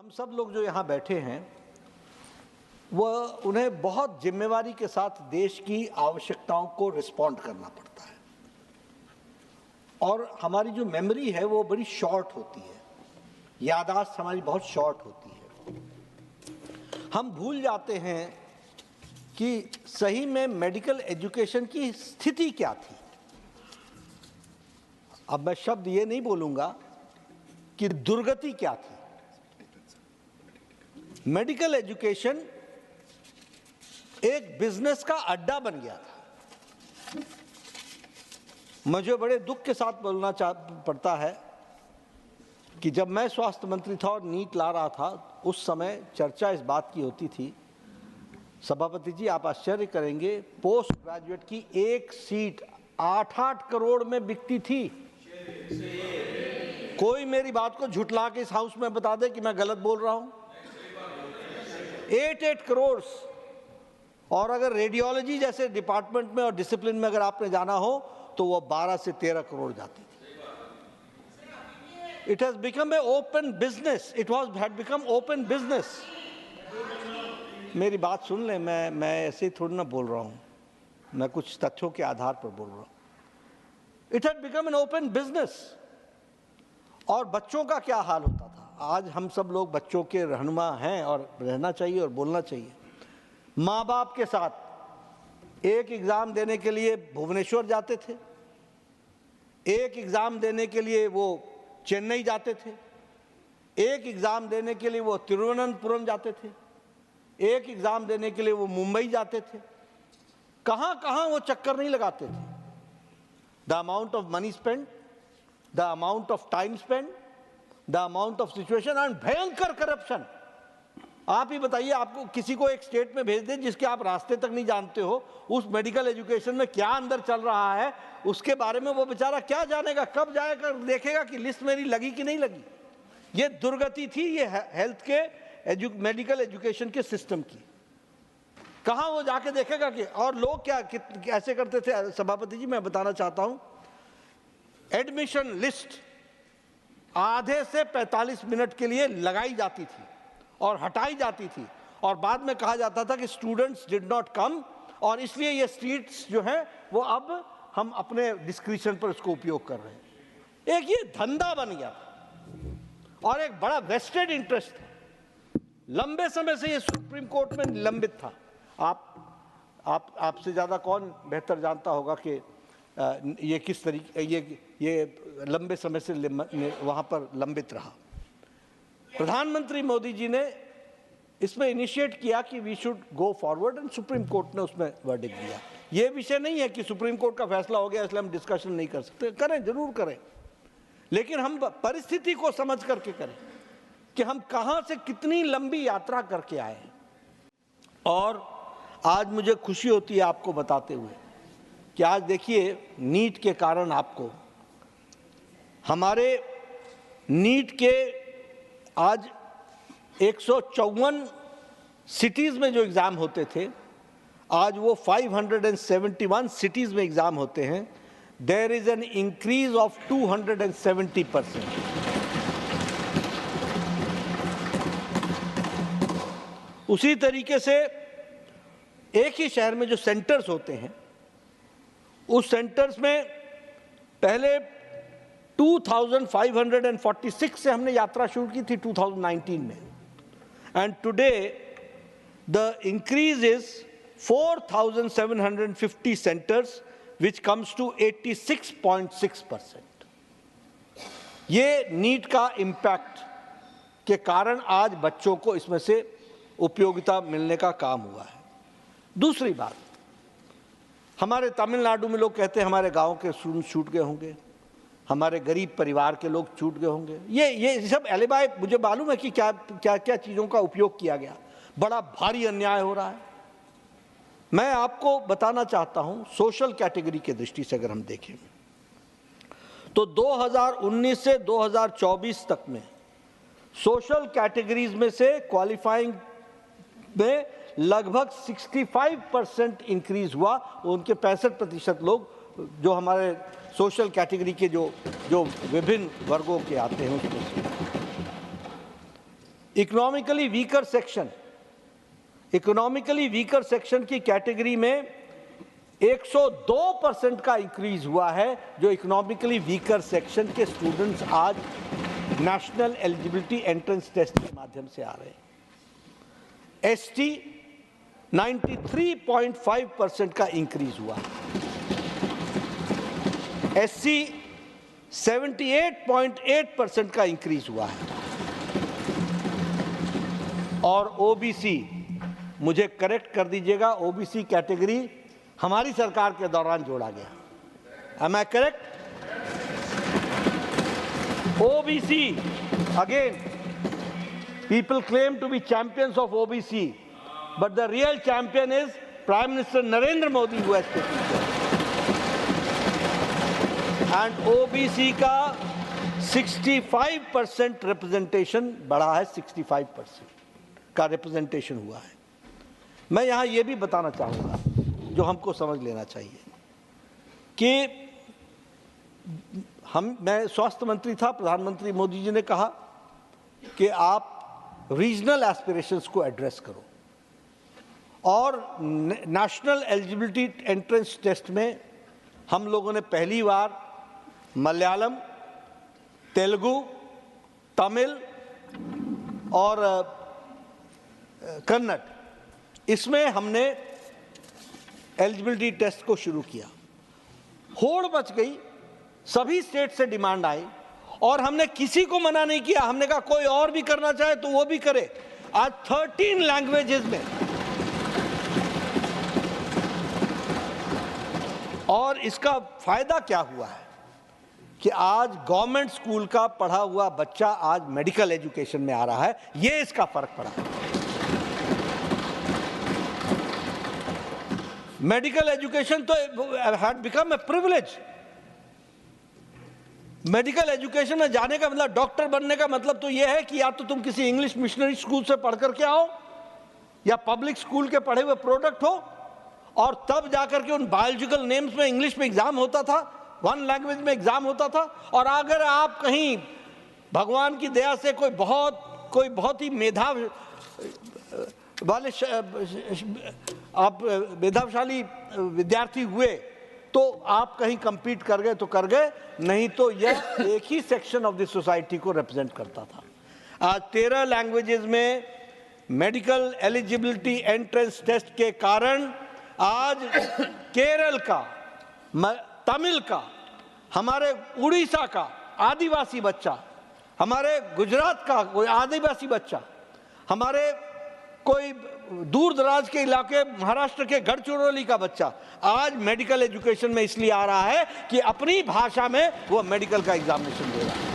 हम सब लोग जो यहाँ बैठे हैं वह उन्हें बहुत जिम्मेवारी के साथ देश की आवश्यकताओं को रिस्पॉन्ड करना पड़ता है और हमारी जो मेमोरी है वो बड़ी शॉर्ट होती है, याददाश्त हमारी बहुत शॉर्ट होती है। हम भूल जाते हैं कि सही में मेडिकल एजुकेशन की स्थिति क्या थी। अब मैं शब्द ये नहीं बोलूँगा कि दुर्गति क्या थी। मेडिकल एजुकेशन एक बिजनेस का अड्डा बन गया था। मुझे बड़े दुख के साथ बोलना पड़ता है कि जब मैं स्वास्थ्य मंत्री था और नीट ला रहा था, उस समय चर्चा इस बात की होती थी, सभापति जी आप आश्चर्य करेंगे, पोस्ट ग्रेजुएट की एक सीट 8-8 करोड़ में बिकती थी। कोई मेरी बात को झुठला के इस हाउस में बता दे कि मैं गलत बोल रहा हूं। 8-8 करोड़। और अगर रेडियोलॉजी जैसे डिपार्टमेंट में और डिसिप्लिन में अगर आपने जाना हो तो वो 12 से 13 करोड़ जाती थी। It has become a open business. It had become open business. मेरी बात सुन लें, मैं ऐसे ही थोड़ी ना बोल रहा हूं, मैं कुछ तथ्यों के आधार पर बोल रहा हूं। It had become an open business. और बच्चों का क्या हाल होता था। आज हम सब लोग बच्चों के रहनुमा हैं और रहना चाहिए और बोलना चाहिए। माँ बाप के साथ एक एग्ज़ाम देने के लिए भुवनेश्वर जाते थे, एक एग्ज़ाम देने के लिए वो चेन्नई जाते थे, एक एग्ज़ाम देने के लिए वो तिरुवनंतपुरम जाते थे, एक एग्ज़ाम देने के लिए वो मुंबई जाते थे। कहाँ कहाँ वो चक्कर नहीं लगाते थे। The amount of money spend, the amount of time spend, the amount of situation and भयंकर करप्शन। आप ही बताइए, आपको किसी को एक स्टेट में भेज दें जिसके आप रास्ते तक नहीं जानते हो, उस मेडिकल एजुकेशन में क्या अंदर चल रहा है उसके बारे में वो बेचारा क्या जानेगा। कब जाएगा देखेगा कि लिस्ट मेरी लगी कि नहीं लगी। ये दुर्गति थी ये हेल्थ के मेडिकल एजुकेशन के सिस्टम की। कहाँ वो जाके देखेगा कि और लोग क्या ऐसे करते थे। सभापति जी मैं बताना चाहता हूँ, एडमिशन लिस्ट आधे से 45 मिनट के लिए लगाई जाती थी और हटाई जाती थी और बाद में कहा जाता था कि स्टूडेंट्स डिड नॉट कम और इसलिए ये सीट्स जो हैं वो अब हम अपने डिस्क्रिशन पर इसको उपयोग कर रहे हैं। एक ये धंधा बन गया था और एक बड़ा वेस्टेड इंटरेस्ट था। लंबे समय से ये सुप्रीम कोर्ट में लंबित था। आपसे ज़्यादा कौन बेहतर जानता होगा कि ये किस तरीके ये लंबे समय से वहाँ पर लंबित रहा। प्रधानमंत्री मोदी जी ने इसमें इनिशिएट किया कि we should go forward and Supreme Court ने उसमें वर्डिक्ट दिया। ये विषय नहीं है कि सुप्रीम कोर्ट का फैसला हो गया इसलिए हम डिस्कशन नहीं कर सकते। करें, जरूर करें, लेकिन हम परिस्थिति को समझ करके करें कि हम कहाँ से कितनी लंबी यात्रा करके आए हैं। और आज मुझे खुशी होती है आपको बताते हुए कि आज देखिए नीट के कारण आपको हमारे नीट के आज 154 सिटीज़ में जो एग्ज़ाम होते थे आज वो 571 सिटीज़ में एग्ज़ाम होते हैं। There is an increase of 270%। उसी तरीके से एक ही शहर में जो सेंटर्स होते हैं उस सेंटर्स में पहले 2546 से हमने यात्रा शुरू की थी 2019 में, and today the increase is 4750 centres which comes to 86.6%। ये नीट का इम्पैक्ट के कारण आज बच्चों को इसमें से उपयोगिता मिलने का काम हुआ है। दूसरी बात, हमारे तमिलनाडु में लोग कहते हैं हमारे गांव के स्टूडेंट छूट गए होंगे, हमारे गरीब परिवार के लोग छूट गए होंगे। ये सब एलिबाई, मुझे मालूम है कि क्या क्या क्या चीज़ों का उपयोग किया गया। बड़ा भारी अन्याय हो रहा है। मैं आपको बताना चाहता हूं, सोशल कैटेगरी के दृष्टि से अगर हम देखें तो 2019 से 2024 तक में सोशल कैटेगरीज में से क्वालिफाइंग में लगभग 65% इंक्रीज हुआ। उनके 65% लोग जो हमारे सोशल कैटेगरी के जो विभिन्न वर्गों के आते हैं उसमें इकोनॉमिकली वीकर सेक्शन की कैटेगरी में 102% का इंक्रीज हुआ है, जो इकोनॉमिकली वीकर सेक्शन के स्टूडेंट्स आज नेशनल एलिजिबिलिटी एंट्रेंस टेस्ट के माध्यम से आ रहे हैं। एसटी 93.5% का इंक्रीज हुआ है, एससी 78.8% का इंक्रीज हुआ है, और ओबीसी, मुझे करेक्ट कर दीजिएगा, ओबीसी कैटेगरी हमारी सरकार के दौरान जोड़ा गया। Am I correct? OBC, again, people claim to be champions of OBC, but the real champion is Prime Minister Narendra Modi, who has taken care. And OBC का 65% रिप्रेजेंटेशन बढ़ा है, 65% का रिप्रेजेंटेशन हुआ है। मैं यहाँ ये भी बताना चाहूँगा, जो हमको समझ लेना चाहिए कि मैं स्वास्थ्य मंत्री था, प्रधानमंत्री मोदी जी ने कहा कि आप रीजनल एस्पिरेशंस को एड्रेस करो, और नेशनल एलिजिबिलिटी एंट्रेंस टेस्ट में हम लोगों ने पहली बार मलयालम, तेलुगु, तमिल और कन्नड़, इसमें हमने एलिजिबिलिटी टेस्ट को शुरू किया। होड़ मच गई, सभी स्टेट से डिमांड आई, और हमने किसी को मना नहीं किया। हमने कहा कोई और भी करना चाहे तो वो भी करे। आज 13 लैंग्वेजेस में, और इसका फायदा क्या हुआ है कि आज गवर्नमेंट स्कूल का पढ़ा हुआ बच्चा आज मेडिकल एजुकेशन में आ रहा है। ये इसका फर्क पड़ा। मेडिकल एजुकेशन तो had become a privilege. Medical education में जाने का मतलब, डॉक्टर बनने का मतलब तो यह है कि या तो तुम किसी इंग्लिश मिशनरी स्कूल से पढ़ करके आओ, या पब्लिक स्कूल के पढ़े हुए प्रोडक्ट हो, और तब जाकर के उन बायोलॉजिकल नेम्स में इंग्लिश में एग्जाम होता था, वन लैंग्वेज में एग्जाम होता था। और अगर आप कहीं भगवान की दया से कोई बहुत ही मेधावी वाले आप मेधाशाली विद्यार्थी हुए तो आप कहीं compete कर गए तो कर गए, नहीं तो यह एक ही सेक्शन ऑफ द सोसाइटी को रिप्रेजेंट करता था। आज 13 लैंग्वेजेस में मेडिकल एलिजिबिलिटी एंट्रेंस टेस्ट के कारण आज केरल का, तमिल का, हमारे उड़ीसा का आदिवासी बच्चा, हमारे गुजरात का कोई आदिवासी बच्चा, हमारे कोई दूर दराज के इलाके महाराष्ट्र के गढ़चिरौली का बच्चा आज मेडिकल एजुकेशन में इसलिए आ रहा है कि अपनी भाषा में वो मेडिकल का एग्जामिनेशन दे रहा है।